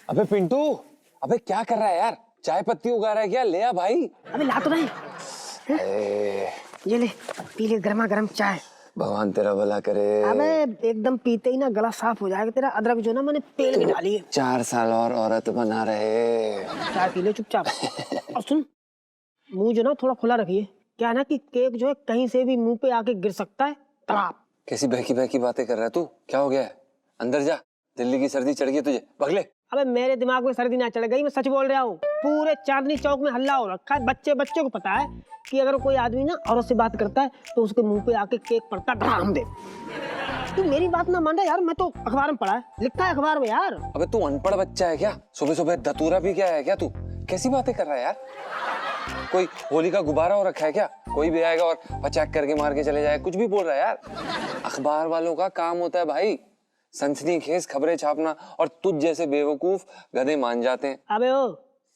अबे पिंटू, अबे क्या कर रहा है यार? चाय पत्ती उगा रहा है क्या? ले आ भाई। अबे ला तो नहीं। ये ले, पी ले गर्मा गर्म चाय। भगवान तेरा भला करे। अबे एकदम पीते ही ना गला साफ हो जाएगा तेरा। अदरक जो ना मैंने पेल के डाली है। 4 साल और औरत बना रहे। चाय पी ले चुपचाप। और सुन, मुंह जो ना थोड़ा खुला रखिए। क्या है ना कि केक जो है कहीं से भी मुंह पे आके गिर सकता है। तड़ाप। कैसी बहकी बहकी बातें कर रहा है तू? क्या हो गया है? अंदर जा, दिल्ली की सर्दी चढ़ गई तुझे, भगले। अबे मेरे दिमाग में सर्दी ना चढ़ गई, मैं सच बोल रहा हूँ। पूरे चांदनी चौक में हल्ला हो रखा है। बच्चे बच्चे को पता है कि अगर कोई आदमी ना औरत से बात करता है तो उसके मुंह पे आके केक पड़ता है। धड़ाम दे। तू मेरी बात ना मान रहा यार, मैं तो अखबार में पढ़ा है, लिखा है अखबार में यार। अबे तू अनपढ़ बच्चा है क्या? सुबह सुबह धतूरा भी क्या है क्या तू? कैसी बातें कर रहा है यार? कोई होली का गुब्बारा हो रखा है क्या? कोई भी आएगा और पचाक करके मार के चले जाए, कुछ भी बोल रहा है यार। अखबार वालों का काम होता है भाई सनसनीखेज खबरें छापना, और तुझ जैसे बेवकूफ गधे मान जाते हैं। अबे ओ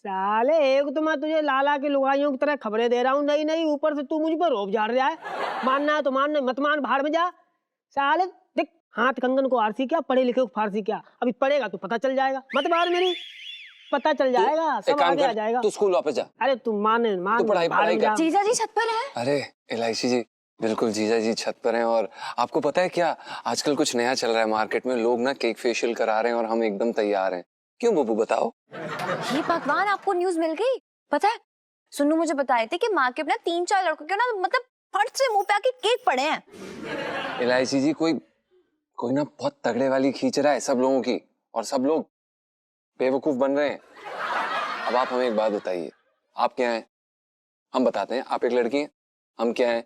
साले, एक तो मैं तुझे लाला के लुगाइयों की तरह खबरें दे रहा हूँ, नहीं नहीं ऊपर से तू मुझ पर रोब झाड़ रहा है। मानना है तो मान, मत मान भाड़ में जा। साले देख, हाथ कंगन को आरसी क्या, पढ़े लिखे को फारसी क्या। अभी पढ़ेगा तो पता चल जाएगा, मत मार मेरी, पता चल जाएगा, सब आगे आ जाएगा। तू स्कूल वापस जा। अरे तू मान तू पढ़ाई कर। जीजा जी छत पर है। अरे एलआईसी जी, बिल्कुल जीजा जी छत पर हैं। और आपको पता है क्या, आजकल कुछ नया चल रहा है मार्केट में, लोग ना केक फेशियल करा रहे हैं और हम एकदम तैयार हैं। क्यों बब्बू बताओ? ये भगवान, आपको न्यूज मिल गई? पता है, सुन्नू मुझे बताए थे कि मार्केट में 3-4 लड़कों के ना मतलब फट से मुंह पे आके केक पड़े हैं। एलआईसी जी, कोई ना बहुत तगड़े वाली खींच रहा है सब लोगों की, और सब लोग बेवकूफ बन रहे हैं। अब आप हमें एक बात बताइए, आप क्या हैं? हम बताते हैं। आप एक लड़की हैं, हम क्या हैं?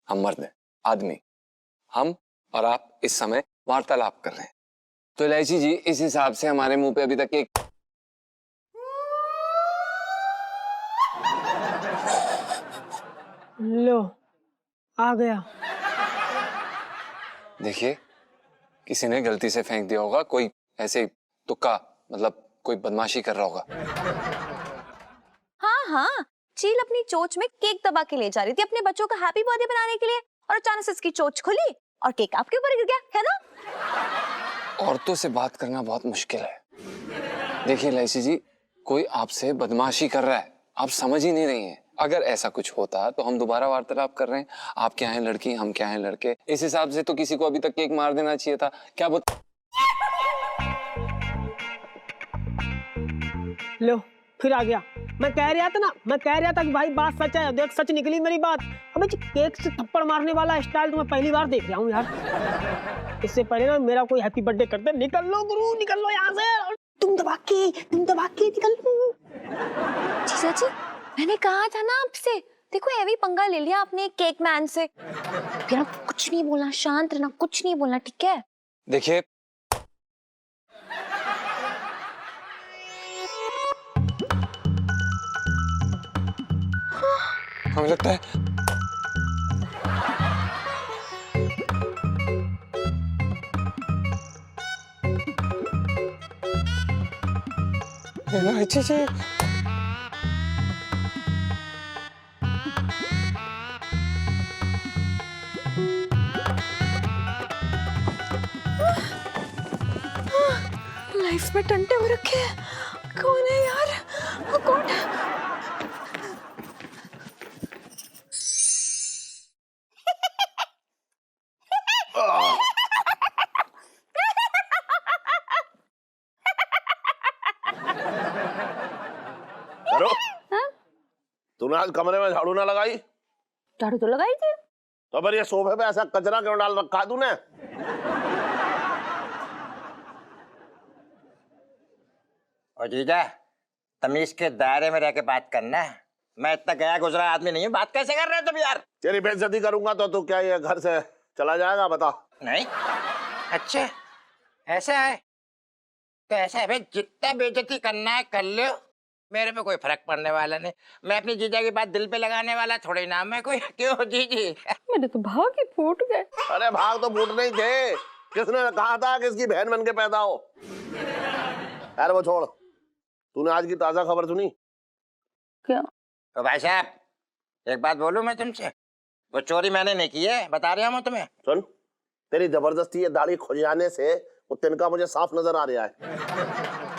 हम मर्द हैं, आदमी। हम और आप इस समय वार्तालाप कर रहे हैं, तो एलआईसी जी इस हिसाब से हमारे मुंह पे अभी तक एक लो आ गया। देखिए, किसी ने गलती से फेंक दिया होगा, कोई ऐसे तुक्का, मतलब कोई बदमाशी कर रहा होगा। हाँ, चील अपनी चोंच में केक दबा के ले जा रही थी अपने बच्चों का हैप्पी बर्थडे बनाने के लिए, और अचानक से इसकी चोंच खुली और केक आपके ऊपर गिर गया, है ना? औरतों से बात करना बहुत मुश्किल है। देखिए एलआईसी जी, कोई आपसे बदमाशी कर रहा है, आप समझ ही नहीं रही हैं। अगर ऐसा कुछ होता तो हम दोबारा वार्तालाप कर रहे हैं। आप क्या हैं लड़की, हम क्या हैं लड़के, इस हिसाब से तो किसी को अभी तक केक मार देना चाहिए था। क्या लो फिर आ गया। मैं कह रहा था कि भाई बात सच है। देख, सच निकली मेरी बात। अबे जी, केक से थप्पड़ मारने वाला स्टाइल तो मैं पहली बार देख रहा हूँ यार। इससे पहले ना मेरा कोई हैप्पी बर्थडे करते। निकल लो गुरु, निकल लो यहाँ से। तुम दबा के निकल लो। जीजा जी, मैंने कहा था ना आपसे, देखो हैवी पंगा ले लिया आपने केक मैन से। फिर आप कुछ नहीं बोलना, शांत रहना, कुछ नहीं बोलना, ठीक है? देखिए, हमें लगता है अच्छे लाइफ में टंटे हो रखे हैं। कौन है यार? वो कौन है? करो। तूने आज कमरे में झाड़ू ना लगाई? झाड़ू तो लगाई थी। तो फिर ये सोफे पे ऐसा कचरा क्यों डाल रखा है तूने? और जीजा, तमीज के दायरे में रह के बात करना है। मैं इतना गया गुजरा आदमी नहीं हूँ, बात कैसे कर रहे हो तुम यार? तेरी बेइज्जती करूंगा तो तू क्या ये घर से चला जाएगा? बता। नहीं, अच्छा ऐसा है तो ऐसा है भाई, जितना बेइज्जती करना है कर लो, मेरे पे कोई फर्क पड़ने वाला नहीं। मैं अपनी जीजा की बात दिल पे लगाने वाला थोड़ी ना मैं कोई। क्यों जीजी? मेरे तो भाग ही फूट गए। अरे भाग तो फूट नहीं थे, किसने कहा था कि इसकी बहन बन के पैदा हो? यार वो छोड़, तूने आज की ताजा खबर सुनी? क्या? तो भाई साहब, एक बात बोलूं मैं तुमसे, वो चोरी मैंने नहीं की है, बता रहा हूँ तुम्हें। सुन, तेरी जबरदस्ती ये दाढ़ी खुजाने से वो तिनका मुझे साफ नजर आ रहा है।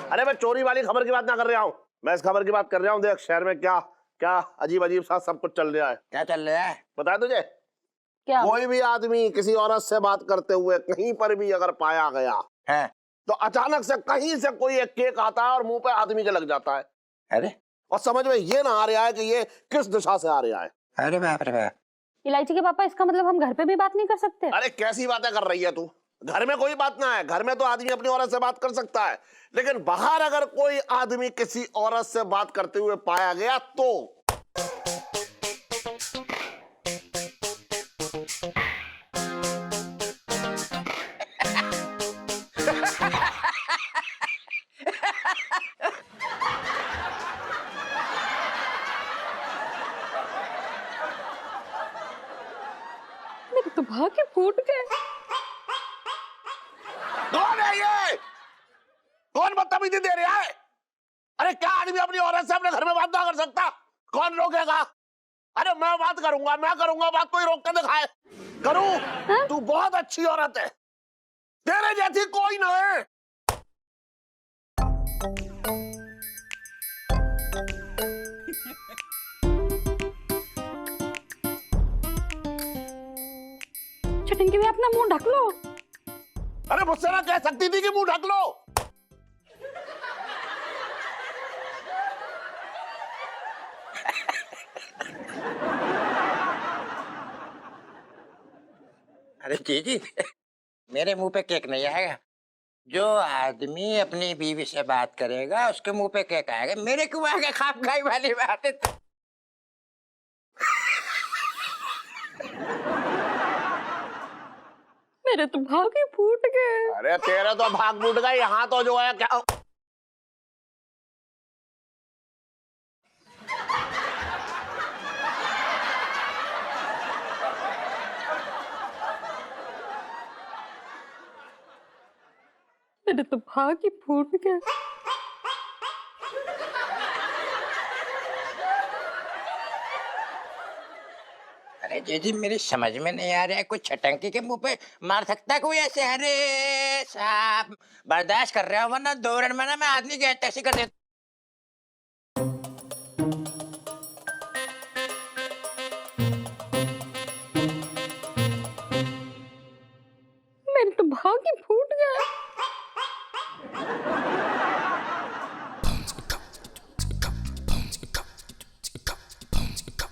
अरे मैं चोरी वाली खबर की बात ना कर रहा हूँ, मैं इस खबर की बात कर रहा हूँ। देख शहर में क्या क्या अजीब अजीब सा सब कुछ चल रहा है। क्या चल रहा है? बताया तुझे? क्या? कोई भी आदमी किसी औरत से बात करते हुए कहीं पर भी अगर पाया गया है? तो अचानक से कहीं से कोई एक केक आता है और मुंह पे आदमी के लग जाता है। अरे और समझ में ये ना आ रहा है कि ये किस दिशा से आ रहा है। अरे बाप रे बाप। इलायची के पापा, इसका मतलब हम घर पे भी बात नहीं कर सकते? अरे कैसी बातें कर रही है तू? घर में कोई बात ना है, घर में तो आदमी अपनी औरत से बात कर सकता है, लेकिन बाहर अगर कोई आदमी किसी औरत से बात करते हुए पाया गया तो मेरे तो भाग्य फूट गए। कौन है ये? कौन बदतमीजी दे रहा है? अरे क्या आदमी अपनी औरत से अपने घर में बात ना कर सकता? कौन रोकेगा? अरे मैं बात करूंगा, मैं करूंगा बात, कोई रोक के दिखाए। करूं? तू बहुत अच्छी औरत है, तेरे जैसी कोई ना है। छटंकी भी अपना मुंह ढक लो। अरे मुझसे ना कह सकती थी कि मुंह ढक लो। अरे जी मेरे मुंह पे केक नहीं आएगा। जो आदमी अपनी बीवी से बात करेगा उसके मुंह पे केक आएगा, मेरे क्यों आएगा? खाप खाई वाली बात है। मेरे तो भाग्य फूट गए। अरे तेरे तो भाग फूट गई, यहाँ तो जो है क्या मेरे तो भाग्य फूट गए। अरे जी मेरी समझ में नहीं आ रहा है, कोई छटंकी के मुंह पे मार सकता है कोई ऐसे? अरे साहब बर्दाश्त कर रहा हूँ, वरना 2 मिनट में ना मैं आदमी की टैक्सी कर देता। मेरे तो भाग्य फूट गए।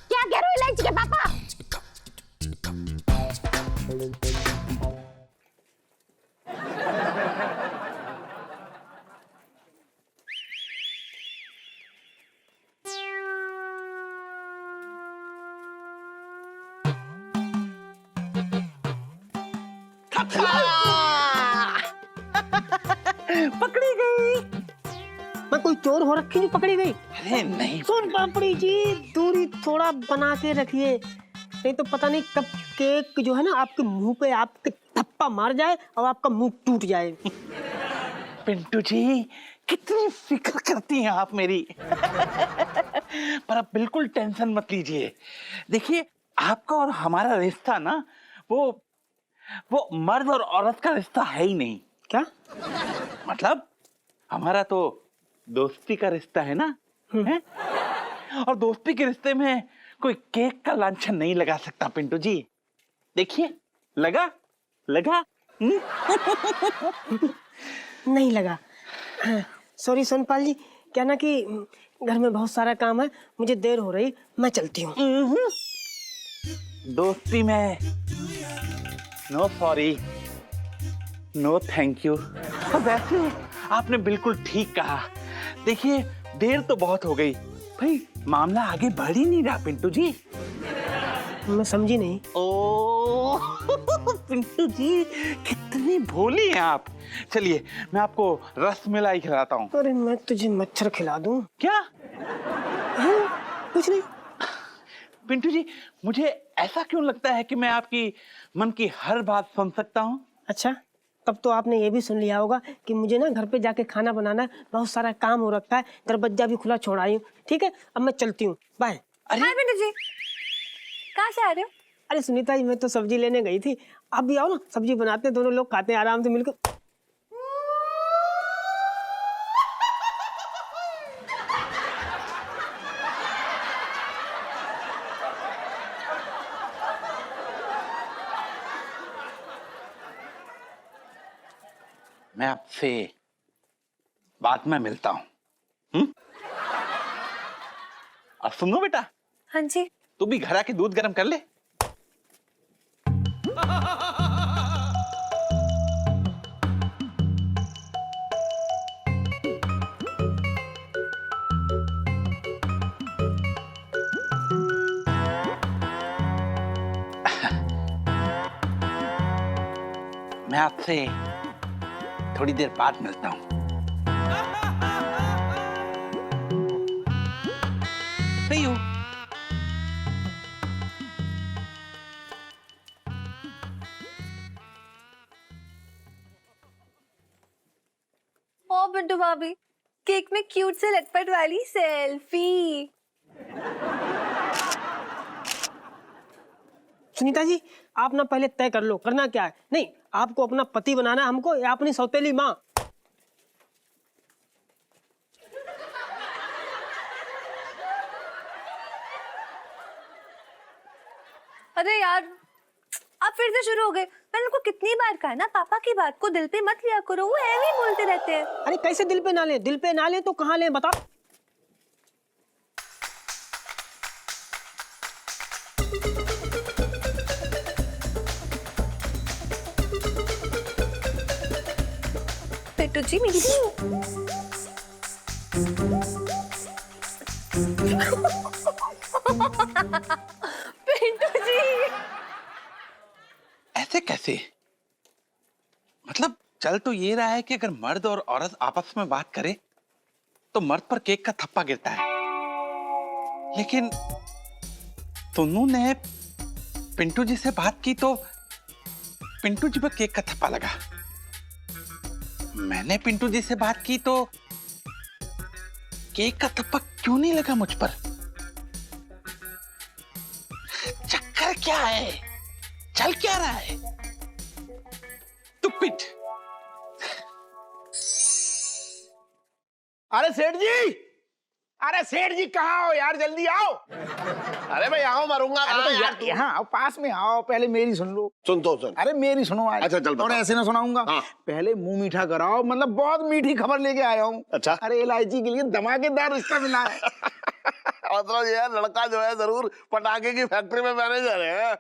क्या कह रहे हो इलायची के पापा? पकड़ी गई। मैं कोई चोर हो रखी नहीं पकड़ी गई। अरे नहीं सुन पापड़ी जी, दूरी थोड़ा बना के रखिए, नहीं तो पता नहीं कब केक जो है ना आपके मुंह पे आपके थप्पा मार जाए और आपका मुंह टूट जाए। पिंटू जी, कितनी फिक्र करती हैं आप मेरी। पर आप बिल्कुल टेंशन मत लीजिए। देखिए, आपका और हमारा रिश्ता ना वो मर्द और औरत का रिश्ता है ही नहीं। क्या मतलब हमारा तो दोस्ती का रिश्ता है ना, है? और दोस्ती के रिश्ते में कोई केक का लांछन नहीं लगा सकता पिंटू जी। देखिए, लगा लगा नहीं लगा। सॉरी सोनपाल जी, क्या ना कि घर में बहुत सारा काम है, मुझे देर हो रही, मैं चलती हूँ। दोस्ती में no sorry no thank you. वैसे आपने बिल्कुल ठीक कहा। देखिए, देर तो बहुत हो गई भाई, मामला आगे बढ़ ही नहीं रहा पिंटू जी। मैं समझी नहीं। ओ पिंटू जी, कितनी भोली हैं आप। चलिए, मैं आपको रसमलाई खिलाता हूँ। अरे मैं तुझे मच्छर खिला दूं? क्या? कुछ नहीं। पिंटू जी, मुझे ऐसा क्यों लगता है कि मैं आपकी मन की हर बात सुन सकता हूँ? अच्छा, तब तो आपने ये भी सुन लिया होगा कि मुझे ना घर पे जाके खाना बनाना है, बहुत सारा काम हो रखा है, दरवाजा भी खुला छोड़ आई हूँ। ठीक है, अब मैं चलती हूँ, बाय। हाय पिंटू जी, कहाँ से आ रहे हो? अरे सुनीता जी, मैं तो सब्जी लेने गई थी, आप भी आओ ना, सब्जी बनाते हैं, दोनों लोग खाते हैं आराम से मिलकर। मैं आपसे बाद में मिलता हूँ। और सुनो बेटा, हाँ जी। तू भी घर आके दूध गर्म कर ले। मैं आपसे थोड़ी देर बाद मिलता हूँ। सही हो? ओ बिट्टू भाभी, केक में क्यूट से लटपट वाली सेल्फी। सुनीता जी, आप ना पहले तय कर लो करना क्या है। नहीं, आपको अपना पति बनाना है हमको या अपनी सौतेली माँ? अरे यार, आप फिर से शुरू हो गए। मैंने उनको कितनी बार कहा है ना, पापा की बात को दिल पे मत लिया करो, वो ऐਵੇਂ ही बोलते रहते हैं। अरे कैसे दिल पे ना ले? दिल पे ना ले तो कहाँ ले बताओ। बिट्टू जी मेरी पिंटू जी, ऐसे कैसे? मतलब चल तो ये रहा है कि अगर मर्द और औरत आपस में बात करे तो मर्द पर केक का थप्पा गिरता है, लेकिन सोनू ने पिंटू जी से बात की तो पिंटू जी पर केक का थप्पा लगा। मैंने पिंटू जी से बात की तो केक का थप्पा क्यों नहीं लगा मुझ पर? चक्कर क्या है? चल क्या रहा है? Stupid! अरे सेठ जी, अरे सेठ जी कहाँ हो यार, जल्दी आओ। अरे मैं यहाँ मरूंगा। अरे तो यार तू। यहाँ आओ, पास में आओ, पहले मेरी सुन लो। सुन तो सुन। अरे मेरी सुनो आज। अच्छा, चल बता। और ऐसे ना सुनाऊंगा। हाँ। पहले मुंह मीठा कराओ, मतलब बहुत मीठी खबर लेके आया हूँ। अच्छा। अरे इलायची के लिए धमाकेदार रिश्ता मिला है। मतलब ये लड़का जो है जरूर पटाखे की फैक्ट्री में मैनेजर है।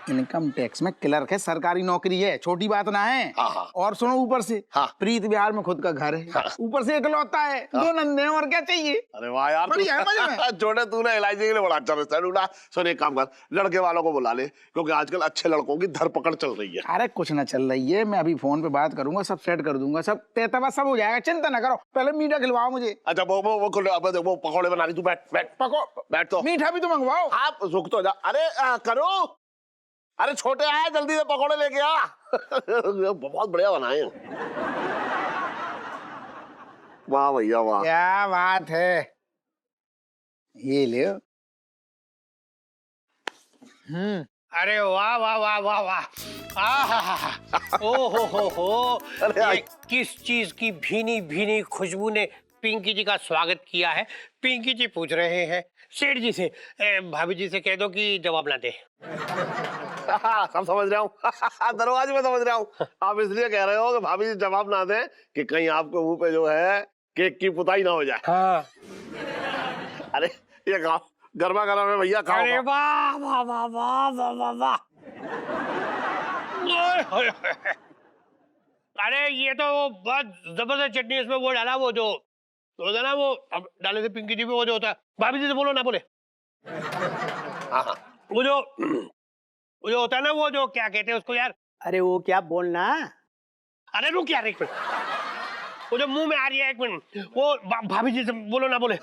इनकम टैक्स में क्लर्क है, सरकारी नौकरी है, छोटी बात ना है। हाँ। और सुनो ऊपर से हाँ। प्रीत बिहार में खुद का घर है। हाँ। ऊपर से इकलौता है, दो नन्हे हैं, और क्या चाहिए। अरे वाह यार, बढ़िया है, मजे में। छोटे तूने इलायची के लिए बड़ा अच्छा रिश्ता ढूंढा। सुन एक काम कर, लड़के वालों को बुला ले, क्योंकि आजकल अच्छे लड़कों की धरपकड़ चल रही है। अरे कुछ ना चल रही है, मैं अभी फोन पे बात करूंगा, सब सेट कर दूंगा, सब तेतबा सब हो जाएगा, चिंता ना करो। पहले मीठा खिलवाओ मुझे। अच्छा वो पकौड़े बना रही, तू बैठ बैठ बैठ तो। मीठा भी तो मंगवाओ। आप रुक तो जा। अरे करो। अरे छोटे आए, जल्दी से पकौड़े लेके आ। बहुत बढ़िया बनाए हैं। वाह भैया वाह। क्या बात है, ये ले। अरे वाह वाह वाह वाह वाह, ओ हो अरे ये किस चीज की भीनी भीनी खुशबू ने पिंकी जी का स्वागत किया है? पिंकी जी पूछ रहे हैं सेठ जी से, भाभी जी से कह दो कि जवाब ना दे। सब समझ रहा हूँ। दरवाजे में समझ रहा हूँ। आप इसलिए कह रहे हो कि भाभी जी जवाब ना दें कि कहीं आपके मुंह पे जो है केक की पुताई ना हो जाए। हाँ। अरे ये खाओ, गर्मा गर्म है भैया, खाओ अरे खाओ। वाह वाह वाह वाह वाह वाह वाह। ओए, होए, होए। अरे ये तो वो बहुत जबरदस्त चटनी, इसमें वो डाला, वो जो होता है ना, वो अब डाले थे पिंकी जी में, वो जो होता है, भाभी जी से बोलो ना बोले। हाँ हाँ। वो जो होता है ना, वो जो क्या कहते हैं उसको यार। अरे वो क्या बोलना। अरे रुक यार एक मिनट, वो जो मुंह में आ रही है, एक मिनट, वो भाभी जी से बोलो ना बोले।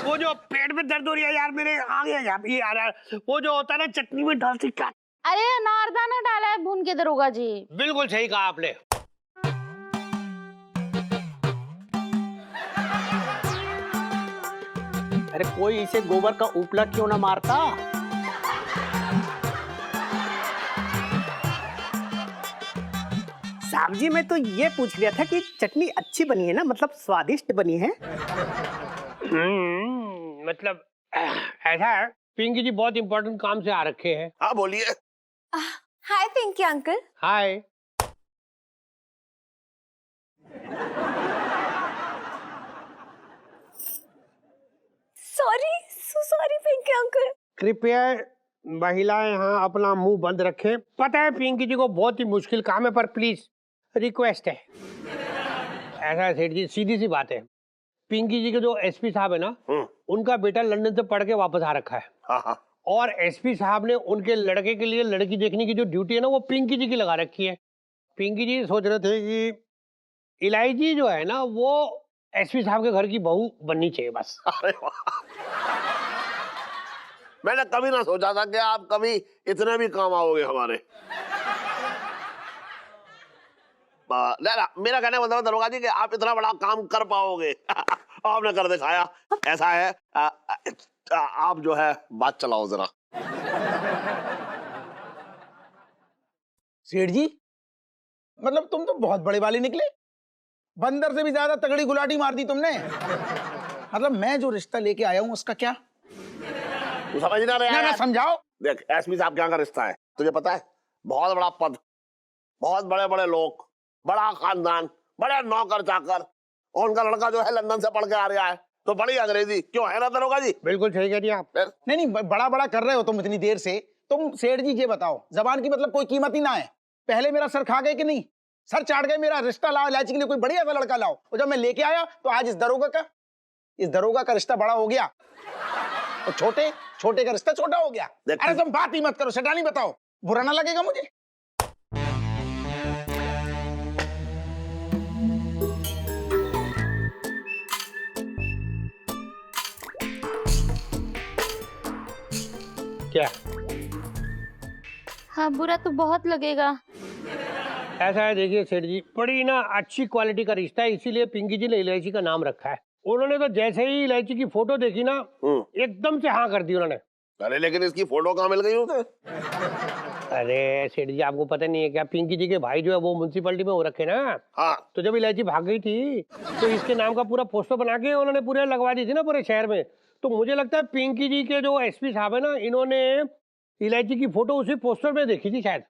वो जो पेट में दर्द हो रही है यार मेरे, आ गया यार, ये आ रहा है, वो जो होता है ना चटनी में डालती क्या। अरे अनारदाना डाला है भून के दरोगा जी। बिल्कुल सही कहा आपने। अरे कोई इसे गोबर का उपला क्यों ना मारता। साहब जी, मैं तो ये पूछ लिया था कि चटनी अच्छी बनी है ना, मतलब स्वादिष्ट बनी है। मतलब ऐसा है, पिंकी जी बहुत इंपॉर्टेंट काम से आ रखे हैं। हाँ बोलिए। हाय पिंकी अंकल। हाय। कृपया महिलाएं यहाँ अपना मुंह बंद रखें। पता है पिंकी जी को बहुत ही मुश्किल काम है, पर प्लीज रिक्वेस्ट है। ऐसा है सेठ जी, सीधी सी बात है, पिंकी जी के जो एसपी साहब है ना, उनका बेटा लंदन से पढ़ के वापस आ रखा है। हाँ। और एसपी साहब ने उनके लड़के के लिए लड़की देखने की जो ड्यूटी है ना, वो पिंकी जी की लगा रखी है। पिंकी जी सोच रहे थे कि इलायची जो है ना, वो एसपी साहब के घर की बहू बननी चाहिए बस। अरे वाह, मैंने कभी ना सोचा था कि आप कभी इतने भी काम आओगे हमारे। ना, मेरा कहने का मतलब दरोगा जी कि आप इतना बड़ा काम कर पाओगे। आपने कर दिखाया। ऐसा है, आप जो है बात चलाओ जरा। सेठ जी, मतलब तुम तो बहुत बड़े वाले निकले। बंदर से भी ज्यादा तगड़ी गुलाटी मार दी तुमने। मतलब मैं जो रिश्ता लेके आया हूँ उसका क्या? तू समझ ना रहा ना समझाओ। देख, एसपी साहब क्या का रिश्ता है तुझे पता है? बहुत बड़ा पद, बहुत बड़े बड़े लोग, बड़ा खानदान, बड़े नौकर चाकर, और उनका लड़का जो है लंदन से पढ़ के आ रहा है, तो बड़ी अंग्रेजी क्यों है ना दरोगा जी? बिल्कुल सही कह दिया आप। नहीं, बड़ा बड़ा कर रहे हो तुम इतनी देर से। तुम सेठ जी ये बताओ, जबान की मतलब कोई कीमत ही ना है। पहले मेरा सर खा गए कि नहीं? सर चाट गए मेरा। रिश्ता लाओ इलायची के लिए, कोई बढ़िया सा लड़का लाओ। और जब मैं लेके आया तो आज इस दरोगा का रिश्ता बड़ा हो गया, और छोटे का रिश्ता छोटा हो गया। अरे तुम बात ही मत करो, शैतानी बताओ, बुरा ना लगेगा मुझे? क्या? हाँ, बुरा तो बहुत लगेगा। ऐसा है, देखिए सेठ जी, बड़ी ना अच्छी क्वालिटी का रिश्ता है, इसीलिए पिंकी जी ने इलायची का नाम रखा है। उन्होंने तो जैसे ही इलायची की फोटो देखी ना, एकदम से हाँ कर दी उन्होंने। अरे लेकिन इसकी फोटो कहाँ मिल गई उसे? अरे सेठ जी, आपको पता नहीं है क्या, पिंकी जी के भाई जो है वो म्युनिसिपैलिटी में हो रखे ना। हाँ। तो जब इलायची भाग गई थी तो इसके नाम का पूरा पोस्टर बना के उन्होंने पूरे लगवा दी थी ना पूरे शहर में। तो मुझे लगता है पिंकी जी के जो एसपी साहब है ना, इन्होंने इलायची की फोटो उसी पोस्टर में देखी थी शायद।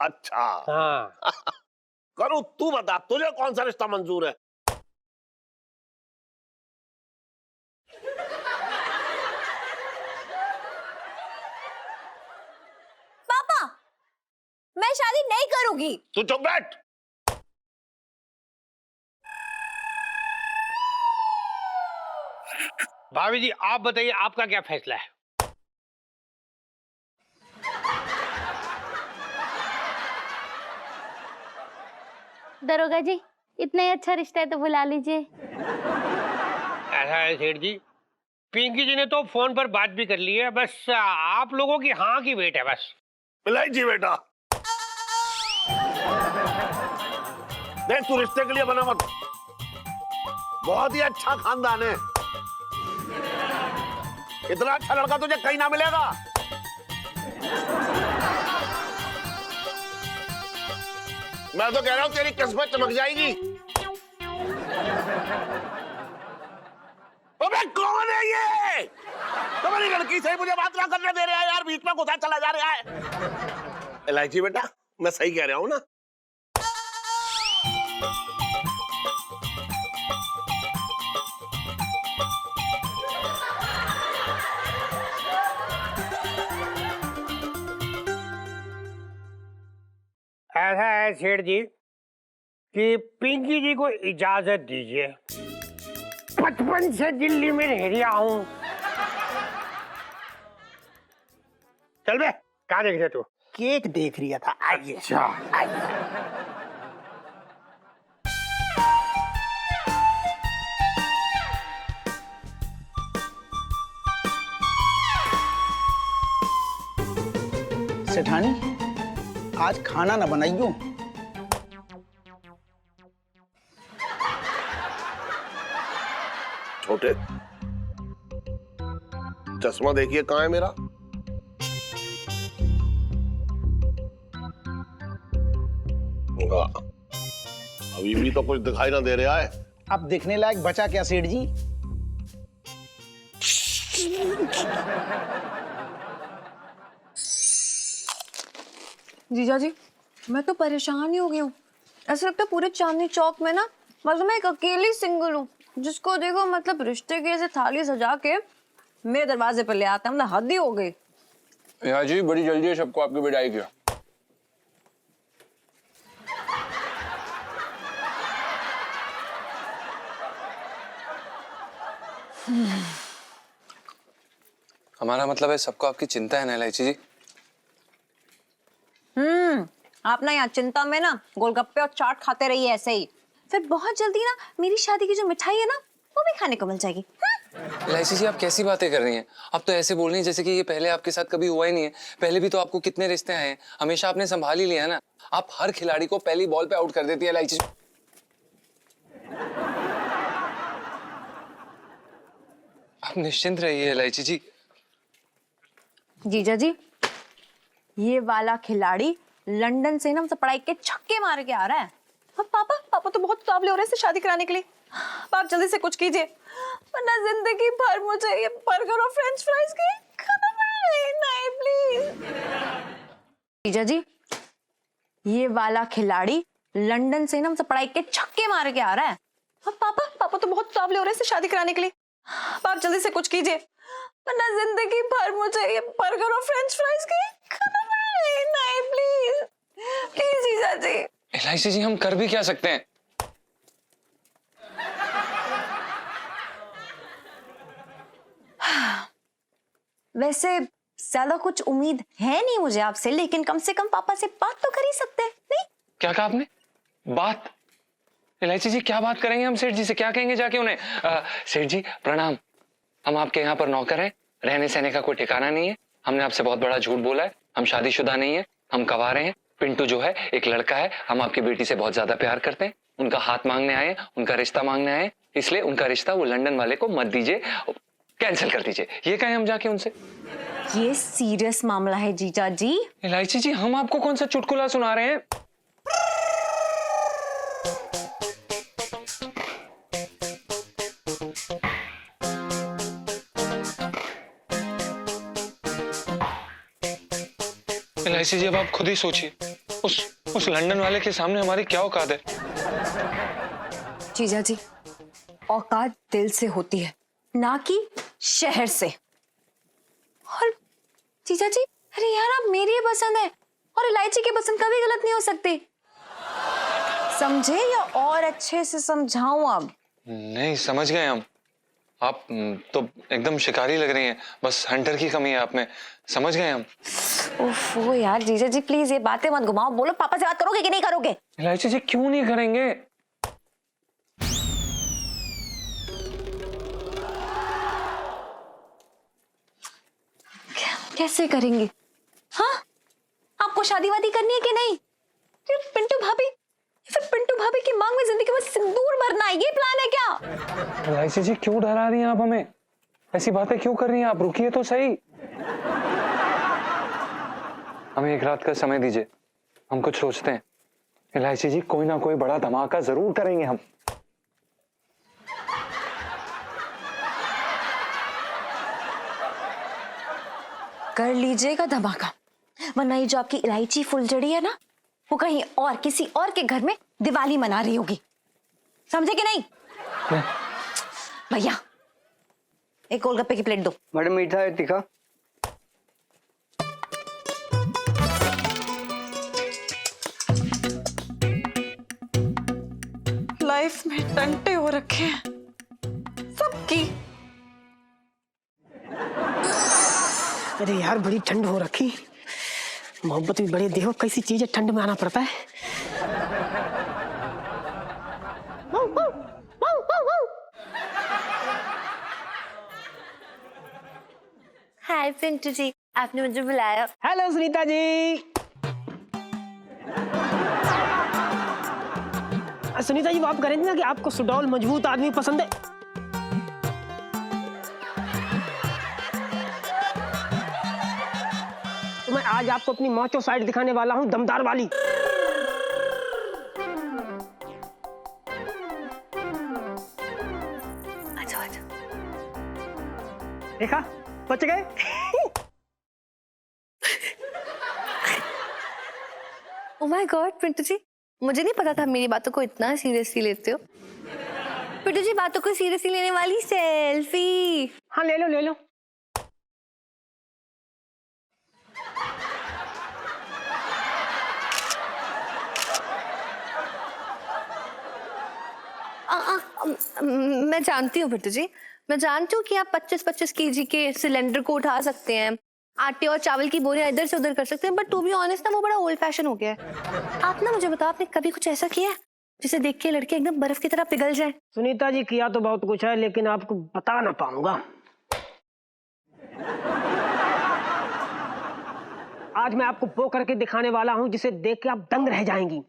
अच्छा। हाँ। करूँ, तू बता तुझे कौन सा रिश्ता मंजूर है? पापा, मैं शादी नहीं करूंगी। तू चुप बैठ। भाभी जी, आप बताइए आपका क्या फैसला है? दरोगा जी, इतना ही अच्छा रिश्ता है तो बुला लीजिए। ऐसा है सेठ जी, पिंकी जी ने तो फोन पर बात भी कर ली है, बस आप लोगों की हाँ की वेट है बस। इलायची बेटा, देख तू रिश्ते के लिए बना मत। बहुत ही अच्छा खानदान है, इतना अच्छा लड़का तुझे कहीं ना मिलेगा। मैं तो कह रहा हूं तेरी किस्मत चमक जाएगी। अबे कौन है ये? तुम्हारी लड़की से मुझे बात ना करने दे रहा है यार, बीच में घुसा चला जा रहा है। इलायची बेटा, मैं सही कह रहा हूं ना? ऐसा है सेठ जी कि पिंकी जी को इजाजत दीजिए, 55 से दिल्ली में रह रहा हूं। चल बे, कहाँ देख रहे तू? केक देख रहा था। आइए। अच्छा, आइए। सेठानी, आज खाना ना बनाइयो। छोटे, चश्मा देखिए कहाँ है मेरा? अभी भी तो कुछ दिखाई ना दे रहा है। अब देखने लायक बचा क्या सेठ जी? जीजा जी, मैं तो परेशान ही हो गई हूँ। ऐसा लगता है पूरे चांदनी चौक में ना, मतलब मैं एक अकेली सिंगल हूँ, जिसको देखो मतलब रिश्ते की ऐसे थाली सजा के मेरे दरवाजे पर ले आता है। मतलब हद ही हो गई। यहाँ जी बड़ी जल्दी है सबको आपकी विदाई की। हमारा मतलब है सबको आपकी चिंता है ना इलायची जी। आप ना यहाँ चिंता में ना गोलगप्पे और चाट खाते रहिए ऐसे ही, फिर बहुत जल्दी ना मेरी शादी की जो मिठाई है ना वो भी खाने को मिल जाएगी। इलायची जी आप कैसी बातें कर रही हैं? आप तो ऐसे बोल रही हैं जैसे कि ये पहले आपके साथ कभी हुआ ही नहीं है। पहले भी तो आपको कितने रिश्ते आए हैं, हमेशा आपने संभाल ही लिया है ना। आप हर खिलाड़ी को पहली बॉल पे आउट कर देती है इलायची। आप निश्चिंत रहिए इलायची जी। जीजा जी, ये वाला खिलाड़ी लंदन से ना मतलब पढ़ाई के छक्के मार के आ रहा है। अब पापा तो बहुत उतावले हो रहे हैं इसे शादी कराने के लिए। आप जल्दी से कुछ कीजिए, वरना जिंदगी भर मुझे ये बर्गर और फ्रेंच फ्राइज के खाना पड़ेगा। नहीं प्लीज। जीजा जी, ये वाला खिलाड़ी लंदन से ना मतलब पढ़ाई के छक्के मार के आ रहा है। अब पापा तो बहुत उतावले हो रहे हैं इसे शादी कराने के लिए। आप जल्दी से कुछ कीजिए, वरना जिंदगी भर मुझे ये बर्गर और फ्रेंच फ्राइज के खाना पड़ेगा। नहीं प्लीज प्लीज जीजा जी। इलायची जी हम कर भी क्या सकते हैं? वैसे ज्यादा कुछ उम्मीद है नहीं मुझे आपसे, लेकिन कम से कम पापा से बात तो कर ही सकते हैं नहीं? क्या कहा आपने? बात? इलायची जी क्या बात करेंगे हम सेठ जी से? क्या कहेंगे जाके उन्हें? सेठ जी प्रणाम, हम आपके यहाँ पर नौकर हैं, रहने सहने का कोई ठिकाना नहीं है। हमने आपसे बहुत बड़ा झूठ बोला है, हम शादीशुदा नहीं है, हम कवारे हैं। पिंटू जो है एक लड़का है, हम आपकी बेटी से बहुत ज्यादा प्यार करते हैं। उनका हाथ मांगने आए, उनका रिश्ता मांगने आए, इसलिए उनका रिश्ता वो लंदन वाले को मत दीजिए, कैंसिल कर दीजिए। ये कहें हम जाके उनसे? ये सीरियस मामला है जीजा जी। इलायची जी हम आपको कौन सा चुटकुला सुना रहे हैं? इलायची जी अब आप खुद ही सोचिए, उस लंदन वाले के सामने हमारी क्या औकात है? जीजा जी, औकात दिल से होती है, ना कि शहर से। और जीजा जी, अरे यार आप मेरी ही पसंद है और इलायची की पसंद कभी गलत नहीं हो सकती, समझे या और अच्छे से समझाऊं अब? नहीं समझ गए हम। आप तो एकदम शिकारी लग रही हैं, बस हंटर की कमी है आप में, समझ गए हम। ओफो यार जीजा जी प्लीज ये बातें मत घुमाओ, बोलो पापा से बात करोगे कि नहीं करोगे? इलायची जी क्यों नहीं करेंगे? कैसे करेंगे? हाँ, आपको शादी वादी करनी है कि नहीं? पिंटू भाभी की मांग में जिंदगी में सिंदूर भरना है, ये प्लान है क्या? इलायची जी क्यों डरा रही हैं आप हमें? ऐसी बातें क्यों कर रही हैं आप? रुकिए तो सही, हमें एक रात का समय दीजिए, हम कुछ सोचते हैं। इलायची जी कोई ना कोई बड़ा धमाका जरूर करेंगे हम। कर लीजिएगा धमाका, वरना ये जो आपकी इलायची फुलझड़ी है ना, वो कहीं और किसी और के घर में दिवाली मना रही होगी, समझे कि नहीं? भैया एक गोलगप्पे की प्लेट दो। मैडम मीठा है तीखा? लाइफ में टंटे हो रखे हैं सबकी। अरे यार बड़ी ठंड हो रखी, मोहब्बत भी बड़े देखो कैसी चीज है, ठंड में आना पड़ता है। हाय पिंटू जी, आपने मुझे बुलाया। हेलो सुनीता जी। सुनीता जी वो आप कह रहे थे ना कि आपको सुडौल मजबूत आदमी पसंद है। तो मैं आज आपको अपनी माचो साइड दिखाने वाला हूं, दमदार वाली। अच्छा अच्छा, देखा बच गए। Oh my God Pintu ji, मुझे नहीं पता था मेरी बातों को इतना सीरियसली लेते हो। पिंटू जी बातों को सीरियसली लेने वाली सेल्फी। हाँ ले लो ले लो। मैं जानती हूँ पिंटू जी, मैं जानती हूँ कि आप 25-25 केजी के सिलेंडर को उठा सकते हैं, आटे और चावल की बोरियां इधर से उधर कर सकते हैं, बट टू बी ऑनेस्ट ना वो बड़ा ओल्ड फैशन हो गया है। आप ना मुझे बताओ, आपने कभी कुछ ऐसा किया है जिसे देख के लड़के एकदम बर्फ की तरह पिघल जाए? सुनीता जी, किया तो बहुत कुछ है, लेकिन आपको बता ना पाऊंगा। आज मैं आपको वो करके दिखाने वाला हूं जिसे देख के आप दंग रह जाएंगी।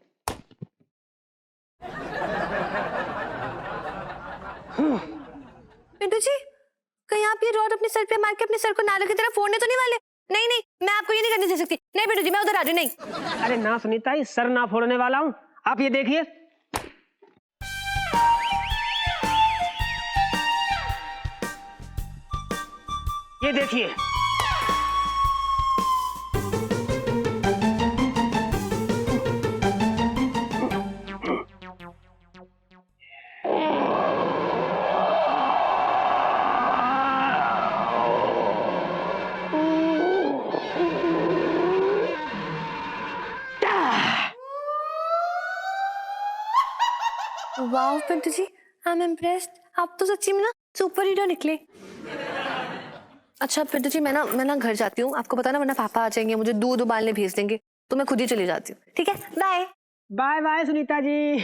पिंटू जी, कहीं आप ये रॉड अपने सर पे मार के अपने सर को नालों की तरह फोड़ने तो नहीं वाले? नहीं नहीं, मैं आपको ये नहीं करने दे सकती। नहीं पिंटू जी, मैं उधर आ रही। नहीं। अरे ना सुनीता, इस सर ना फोड़ने वाला हूं। आप ये देखिए, ये देखिए। Wow Pintu ji, I am impressed. आप तो सच्ची में ना सुपर हीरो निकले। अच्छा पिंटू जी, मैं ना घर जाती हूँ, आपको पता ना वरना पापा आ जाएंगे, मुझे दूध उबालने भेज देंगे, तो मैं खुद ही चली जाती हूँ। ठीक है, bye bye bye Sunita ji.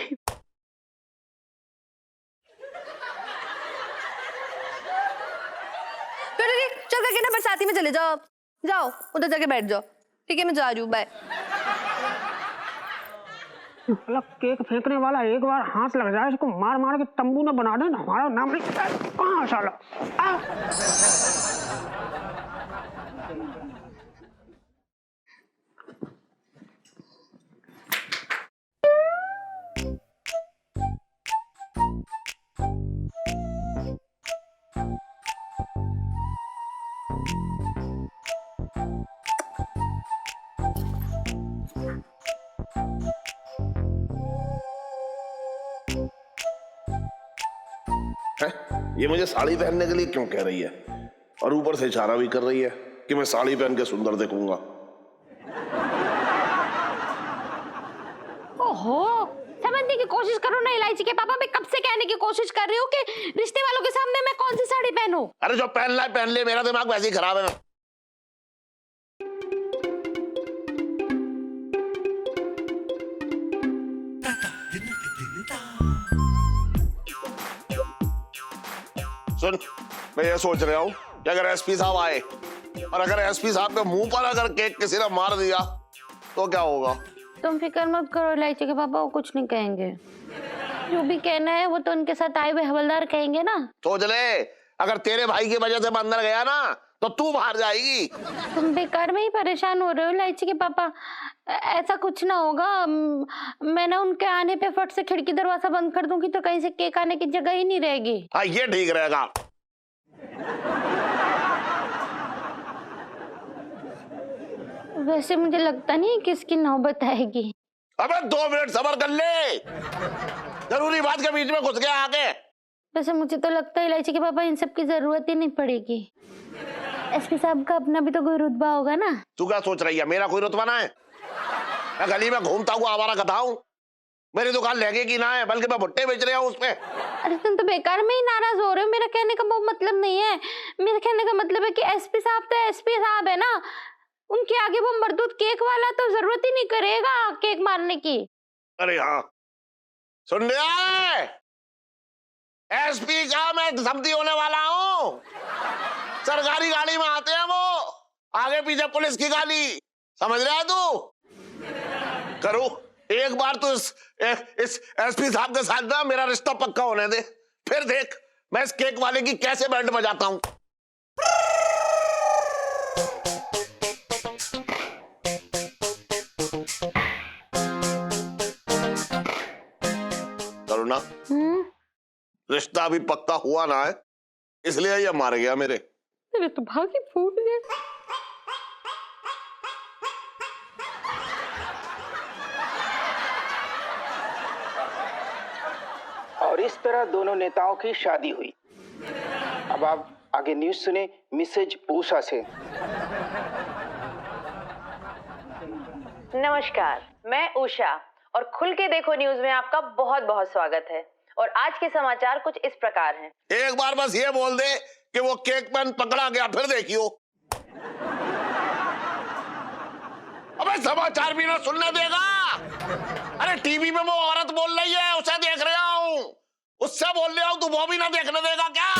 Pintu ji, चल करके ना बरसाती में चले जाओ, जाओ उधर जाके बैठ जाओ। ठीक है, मैं जा रही हूँ, बाय। अलग केक फेंकने वाला एक बार हाथ लग जाए, इसको मार मार के तंबू न बना दे, हमारा नाम नहीं। साला है? ये मुझे साड़ी पहनने के लिए क्यों कह रही है? और ऊपर से इशारा भी कर रही है कि मैं साड़ी पहन के सुंदर दिखूंगा। ओहो, समझने की कोशिश करो ना इलायची के पापा। मैं कब से कहने की कोशिश कर रही हूँ कि रिश्ते वालों के सामने मैं कौन सी साड़ी पहनूं। अरे जो पहनना है पहन ले, मेरा दिमाग वैसे ही खराब है। सुन, मैं ये सोच रहा हूँ कि अगर एसपी साहब आए और अगर एसपी साहब के मुंह पर अगर केक किसी ने मार दिया तो क्या होगा? तुम फिक्र मत करो इलायची के पापा, वो कुछ नहीं कहेंगे। जो भी कहना है वो तो उनके साथ आए हुए हवलदार कहेंगे ना। सोच ले, अगर तेरे भाई की वजह से मैं अंदर गया ना तो तू बाहर जाएगी। तुम बेकार में ही परेशान हो रहे हो इलायची के पापा। ऐसा कुछ ना होगा। मैं ना उनके आने पे फट से खिड़की दरवाजा बंद कर दूंगी तो कहीं से केक आने की जगह ही नहीं रहेगी। हाँ, ये ठीक रहेगा। वैसे मुझे लगता नहीं कि इसकी नौबत आएगी। अबे 2 मिनट सब्र कर ले, जरूरी बात के बीच में घुस गया आगे। वैसे मुझे तो लगता है इलायची के पापा इन सब की जरूरत ही नहीं पड़ेगी। एसपी साहब का अपना भी तो कोई रुतबा होगा ना। तू क्या सोच रही है, मेरा कोई रुतबा ना है? मैं गली में घूमता हुआ आवारा गधा हूं? मेरी दुकान लहंगे की ना है, बल्कि मैं भुट्टे बेच रहा हूं उसमें। अरे तुम तो बेकार में ही नाराज हो रहे हो। मेरा कहने का वो मतलब नहीं है। मेरे कहने का मतलब है कि एसपी साहब तो एसपी साहब है ना, उनके आगे वो मरदूत केक वाला तो जरूरत ही नहीं करेगा केक मारने की। अरे हाँ, सुन रहा, एसपी का मैं समधी होने वाला हूँ। सरकारी गाड़ी में आते हैं वो, आगे पीछे पुलिस की गाड़ी, समझ रहा है तू? करो एक बार तो इस एसपी साहब के साथ ना मेरा रिश्ता पक्का होने दे, फिर देख मैं इस केक वाले की कैसे बैंड बजाता हूं। करुणा, रिश्ता अभी पक्का हुआ ना है, इसलिए ये मार गया मेरे तो भागी फूट गए। और इस तरह दोनों नेताओं की शादी हुई। अब आप आगे न्यूज सुने मिसेज उषा से। नमस्कार, मैं उषा और खुल के देखो न्यूज में आपका बहुत बहुत स्वागत है। और आज के समाचार कुछ इस प्रकार हैं। एक बार बस ये बोल दे कि वो केक मैन पकड़ा गया, फिर देखियो। अबे समाचार भी ना सुनने देगा। अरे टीवी में वो औरत बोल रही है, उसे देख रहा हूं, उससे बोल रहा हूं, तू वो भी ना देखने देगा क्या?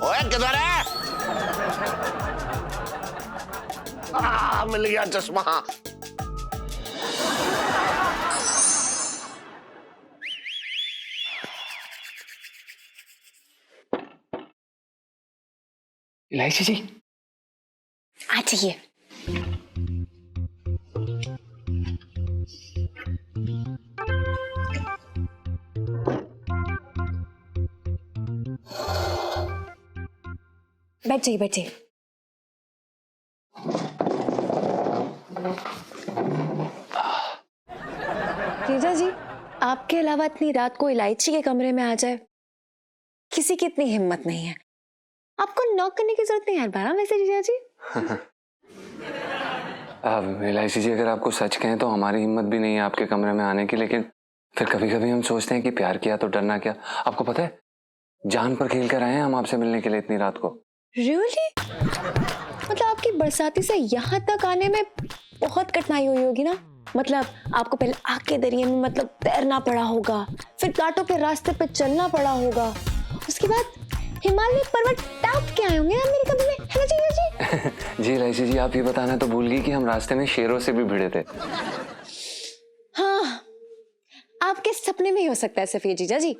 ओए किधर है? मिल गया चश्मा। इलायची जी आ जाइए। बैठ जाइए, बैठ जाइए। जीजा जी, आपके अलावा इतनी रात को इलायची के कमरे में आ जाए, किसी की इतनी हिम्मत नहीं है। आपको नॉक करने की जरूरत नहीं है बारा वैसे जीजा जी। अब इलायची जी, अगर आपको सच कहें तो हमारी हिम्मत भी नहीं है आपके कमरे में आने की, लेकिन फिर कभी कभी हम सोचते हैं कि प्यार किया तो डरना क्या। आपको पता है, जान पर खेल कर आए हैं हम आपसे मिलने के लिए इतनी रात को। Really? मतलब आपकी बरसाती से यहाँ तक आने में बहुत कठिनाई हुई होगी ना। मतलब आपको पहले आग के दरिया में मतलब तैरना पड़ा होगा, फिर कांटों के रास्ते पे चलना पड़ा होगा, उसके बाद हिमालय पर्वत टाप के आए होंगे ना मेरे कमरे में, है ना जीजा जी? जी इलायची जी, आप ये बताना तो भूल गई कि हम रास्ते में शेरों से भी भिड़े थे। हाँ, आपके सपने में ही हो सकता है सिर्फ ये जीजा जी।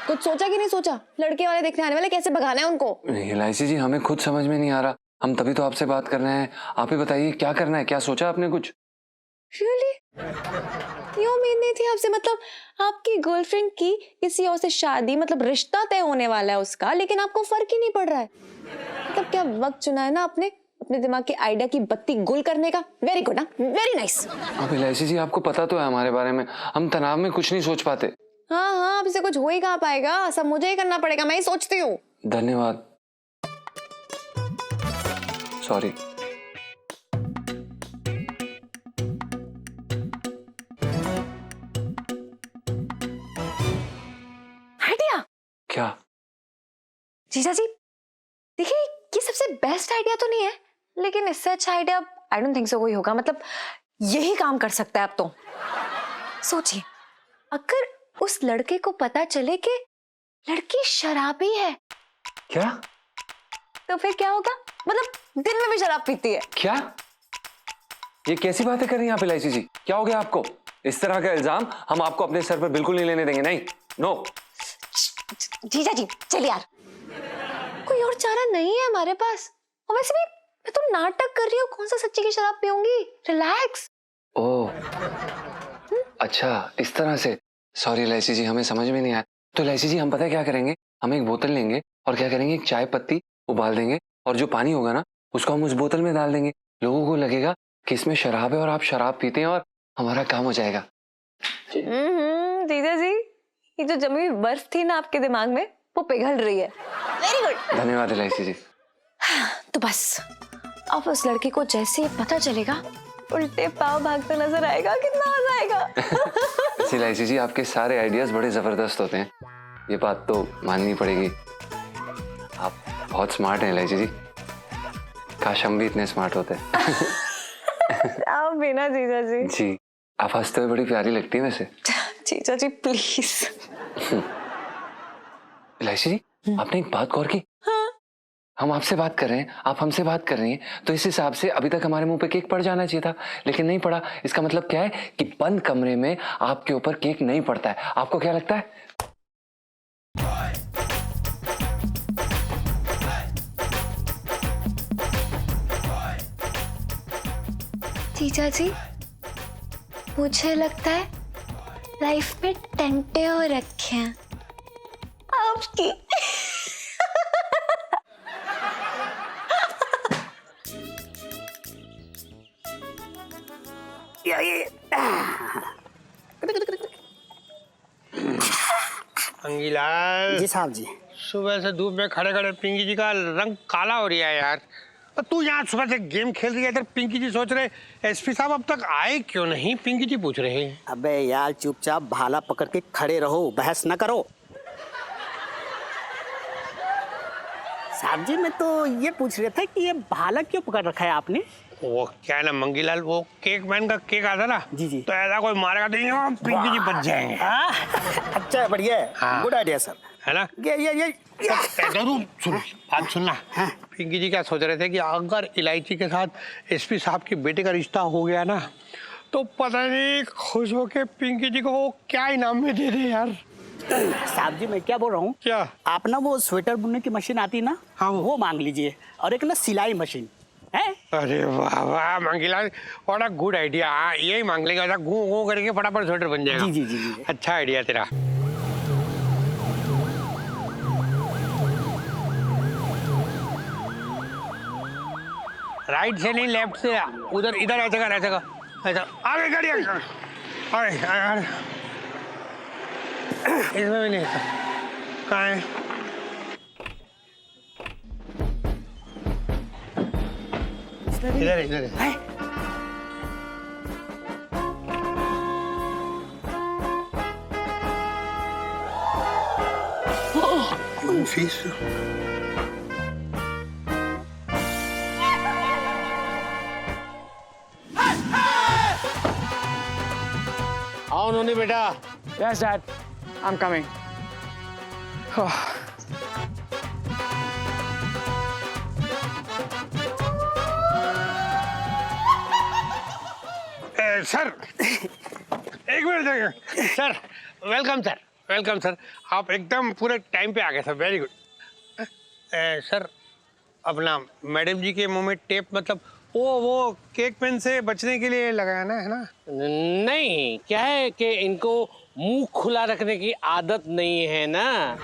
कुछ सोचा कि नहीं सोचा? लड़के वाले देखने आने वाले कैसे भगाना है उनको? इलायची जी, हमें खुद समझ में नहीं आ रहा, हम तभी तो आपसे बात कर रहे हैं। आप ही बताइए क्या करना है, क्या सोचा आपने कुछ? Really? ये उम्मीद नहीं थी आपसे। मतलब आपकी गर्लफ्रेंड की किसी और से शादी, मतलब रिश्ता तय होने वाला है उसका, लेकिन आपको फर्क ही नहीं पड़ रहा है। मतलब क्या वक्त चुना है ना आपने अपने दिमाग के आइडिया की बत्ती गुल करने का। वेरी गुड ना, वेरी नाइस। अब इलायची जी, आपको पता तो है हमारे बारे में, हम तनाव में कुछ नहीं सोच पाते। हाँ हाँ, अब से कुछ हो ही कहाँ पाएगा, सब मुझे ही करना पड़ेगा, मैं ही सोचती हूँ। धन्यवाद। सॉरी। आइडिया? क्या? जीजा जी देखिए, ये सबसे बेस्ट आइडिया तो नहीं है, लेकिन इससे अच्छा idea I don't think so कोई होगा। मतलब यही काम कर सकता है अब तो। सोचिए, अगर उस लड़के को पता चले कि लड़की शराबी है। क्या? तो फिर क्या होगा? मतलब दिन में भी शराब पीती है। क्या? ये कैसी बातें कर रही हैं आप इलायची जी? क्या हो गया आपको? इस तरह का इल्जाम हम आपको अपने सर पर बिल्कुल नहीं लेने देंगे। नहीं, नो। जीजा जी चलिए यार, कोई और चारा नहीं है हमारे पास। और वैसे भी मैं तो नाटक कर रही हूँ, कौन सा सच्ची की शराब पीऊंगी। रिलैक्स। ओह अच्छा, इस तरह से। सॉरी इलायची जी, हमें समझ में नहीं आया। तो इलायची जी, हम पता है क्या करेंगे, हम एक बोतल लेंगे और क्या करेंगे, एक चाय पत्ती उबाल देंगे और जो पानी होगा ना उसको हम उस बोतल में डाल देंगे। लोगों को लगेगा कि इसमें शराब है और आप शराब पीते हैं और हमारा काम हो जाएगा। जीजा जी, ये जो जमी हुई बर्फ थी ना आपके दिमाग में, वो पिघल रही है। Very good. धन्यवाद इलायची जी। तो बस अब उस लड़के को जैसे पता चलेगा, उल्टे पाँव भागते नजर आएगा, कितना मजा आएगा। इलायची जी, आपके सारे आइडियाज बड़े जबरदस्त होते हैं, ये बात तो माननी पड़ेगी। आप बहुत स्मार्ट हैं इलायची जी, काश हम भी इतने स्मार्ट होते। आप बिना जीजा जी। जी, आप हंसते हुए बड़ी प्यारी लगती हैं वैसे। जीजा जी प्लीज। इलायची जी, आपने एक बात गौर की? हाँ? हम आपसे बात कर रहे हैं, आप हमसे बात कर रही हैं, तो इस हिसाब से अभी तक हमारे मुंह पे केक पड़ जाना चाहिए था, लेकिन नहीं पड़ा। इसका मतलब क्या है कि बंद कमरे में आपके ऊपर केक नहीं पड़ता है। आपको क्या लगता है? जीजा जी, मुझे लगता है लाइफ में टेंटे हो रखे हैं आपकी। अंगीलाल जी साहब जी। सुबह से धूप में खड़े खड़े पिंकी जी का रंग काला हो रहा है यार। और तू यहाँ सुबह से गेम खेल रही है, इधर पिंकी जी सोच रहे एसपी साहब अब तक आए क्यों नहीं, पिंकी जी पूछ रहे हैं। अबे यार चुपचाप भाला पकड़ के खड़े रहो, बहस न करो। साहब जी मैं तो ये पूछ रहा था कि ये भाला क्यों पकड़ रखा है आपने? वो क्या है ना मंगीलाल, वो केक मैन का केक आता ना, जी जी, तो ऐसा कोई मारेगा तो पिंकी जी बच जाएंगे। अच्छा बढ़िया है, हाँ। गुड आइडिया सर, है ना। ये जरूर सुन, बात सुनना। हाँ। पिंकी जी क्या सोच रहे थे कि अगर इलायची के साथ एसपी साहब के बेटे का रिश्ता हो गया ना, तो पता नहीं खुश होके पिंकी जी को वो क्या इनाम में दे दे यार। साहब जी मैं क्या बोल रहा हूँ, क्या आप ना वो स्वेटर बुनने की मशीन आती ना, हाँ वो मांग लीजिए, और एक ना सिलाई मशीन है। अरे वाह वाह Mangilal, what a good idea. हाँ यही मांग लेगा, ऐसा घू घू करके फटाफट स्वेटर बन जाएगा। जी जी जी जी, अच्छा आइडिया तेरा। राइट से नहीं, लेफ्ट से, उधर इधर ऐसा कर, ऐसा कर, ऐसा आगे गाड़ी आगे। अरे इसमें भी नहीं, कहाँ है? इधर इधर है? फीस आओ नोनी बेटा। Yes dad, I'm coming. Sir एक मिनट देखिए sir, welcome sir, welcome sir, आप एकदम पूरे टाइम पे आ गए सर, वेरी गुड। सर अपना मैडम जी के मुंह में टेप, मतलब वो केक पेन से बचने के लिए लगाया ना, है ना? नहीं, क्या है कि इनको मुंह खुला रखने की आदत नहीं है ना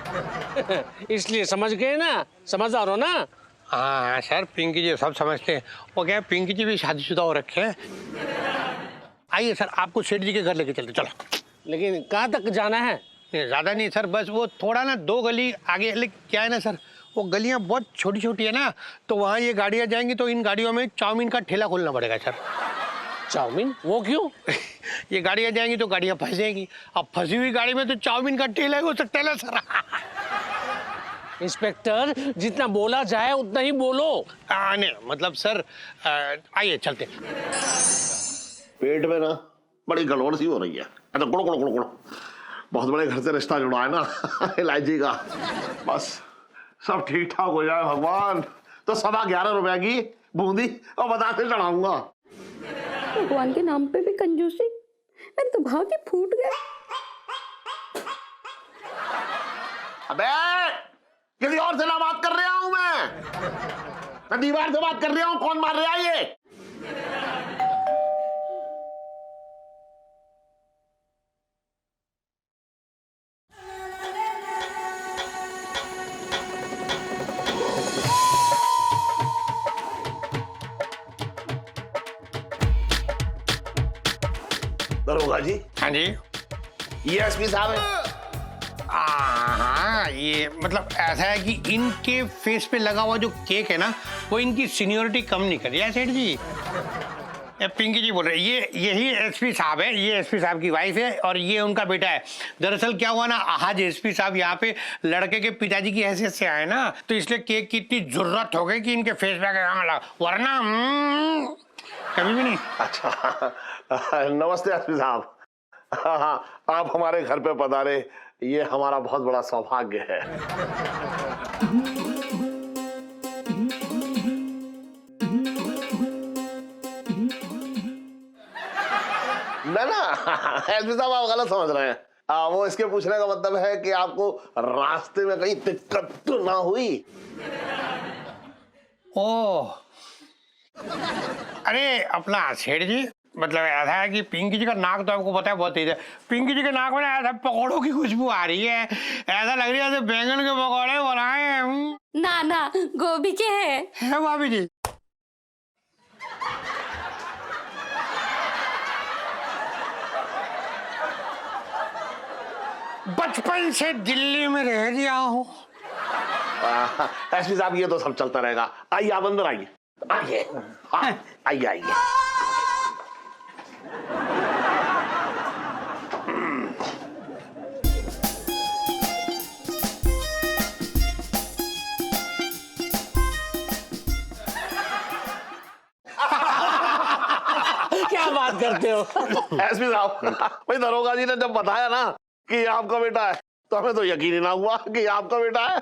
इसलिए, समझ गए ना, समझदार हो ना। हाँ सर, पिंकी जी सब समझते हैं। वो क्या है, पिंकी जी भी शादीशुदा हो रखे हैं। आइए सर, आपको सेठ जी के घर लेके चलते, चलो। लेकिन कहाँ तक जाना है? ज़्यादा नहीं सर, बस वो थोड़ा ना 2 गली आगे, लेकिन क्या है ना सर, वो गलियां बहुत छोटी छोटी है ना, तो वहाँ ये गाड़ियाँ जाएंगी तो इन गाड़ियों में चाउमीन का ठेला खोलना पड़ेगा सर। चाउमीन? वो क्यों? ये गाड़ियाँ जाएंगी तो गाड़ियाँ फंस जाएंगी, अब फंसी हुई गाड़ी में तो चाउमीन का ठेला ही हो सकता है ना सर। इंस्पेक्टर, जितना बोला जाए उतना ही बोलो। नहीं मतलब सर, आइए चलते। पेट में ना बड़ी गड़बड़ सी हो रही है। अच्छा गुड़ गुड़ गुड़ गुड़, बहुत बड़े घर से रिश्ता जुड़ा है ना इलायची का, बस सब ठीक ठाक हो जाए भगवान, तो 11.25 रुपए की बूंदी और बताते चढ़ाऊंगा। भगवान के नाम पे भी कंजूसी, मेरे तो भाव ही फूट गए। अबे किसी और से ना बात कर रहा हूं मैं दीवार से बात कर रहा हूं। कौन मार रहा है ये? दरोगा जी। हाँ जी। ये एसपी साहब है। हाँ, ये मतलब ऐसा है कि इनके फेस पे लगा हुआ जो केक है ना, वो इनकी सीनियोरिटी कम नहीं कर रही है सेठ जी। ये पिंकी जी बोल रहे हैं, यही एसपी साहब है, ये एसपी साहब की वाइफ है और ये उनका बेटा है। दरअसल क्या हुआ ना, आज एसपी साहब यहाँ पे लड़के के पिताजी की हैसियत से आए ना, तो इसलिए केक की इतनी जरूरत हो गई कि इनके फेस पे लगा, वरना कभी भी नहीं। अच्छा नमस्ते एसपी साहब। हाँ, आप हमारे घर पे पधारे, ये हमारा बहुत बड़ा सौभाग्य है। ना एसपी साहब आप गलत समझ रहे हैं। वो इसके पूछने का मतलब है कि आपको रास्ते में कहीं दिक्कत तो ना हुई। ओह, अरे अपना सेठ जी, मतलब ऐसा है कि पिंकी जी का नाक तो आपको पता है बहुत तेज है। पिंकी जी के नाक में ऐसा पकौड़ों की खुशबू आ रही है, ऐसा लग रही है जैसे बैंगन के पकौड़े बनाए हैं। ना ना, गोभी के है भाभी जी। बचपन से दिल्ली में रह गया हूँ, एसपी साहब ये तो सब चलता रहेगा। आइए आप अंदर आइए, आइए, हाँ, आइए आइए। क्या बात करते हो? एसपी साहब, भाई दरोगा जी ने जब बताया ना कि ये आपका बेटा है तो हमें तो यकीन ही ना हुआ कि ये आपका बेटा है।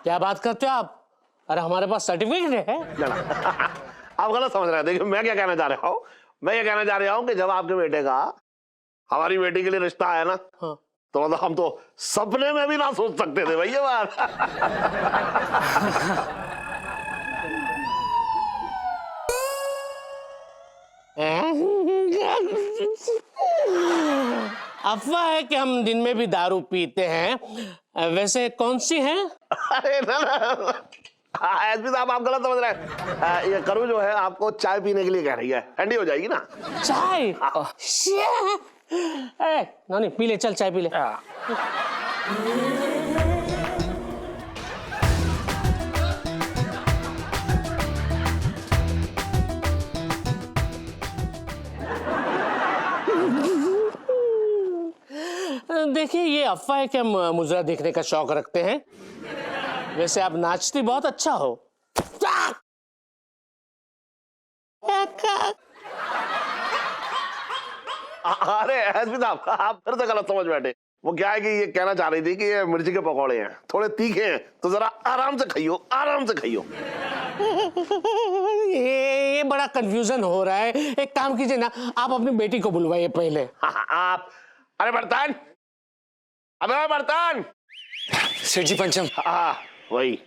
क्या बात करते हो आप? अरे हमारे पास सर्टिफिकेट है। ना, आप गलत समझ रहे हैं। देखिए मैं क्या कहना चाह रहा हूँ, मैं ये कहना चाह रहा हूँ कि जब आपके बेटे का हमारी बेटी के लिए रिश्ता आया ना, हाँ। तो मतलब हम तो सपने में भी ना सोच सकते थे भाई ये बात। अफवाह है कि हम दिन में भी दारू पीते हैं। वैसे कौन सी है? अरे ना एसपी साहब आप गलत समझ रहे हैं। ये करू जो है आपको चाय पीने के लिए कह रही है, ठंडी हो जाएगी ना। चाय? नानी पी ले, चल चाय पी ले। देखिए ये अफवाह है कि हम मुजरा देखने का शौक रखते हैं। वैसे आप नाचती बहुत अच्छा हो। अरे एसपी साहब आप फिर से गलत समझ बैठे। वो क्या है कि ये कहना चाह रही थी कि ये मिर्ची के पकौड़े हैं, थोड़े तीखे हैं, तो जरा आराम से खाइयो, आराम से खाइयो। ये बड़ा कंफ्यूजन हो रहा है। एक काम कीजिए ना, आप अपनी बेटी को बुलवाइए पहले। आप अरे बर्तन, अबे बर्तन। सेठ जी पंचम। हाँ वही।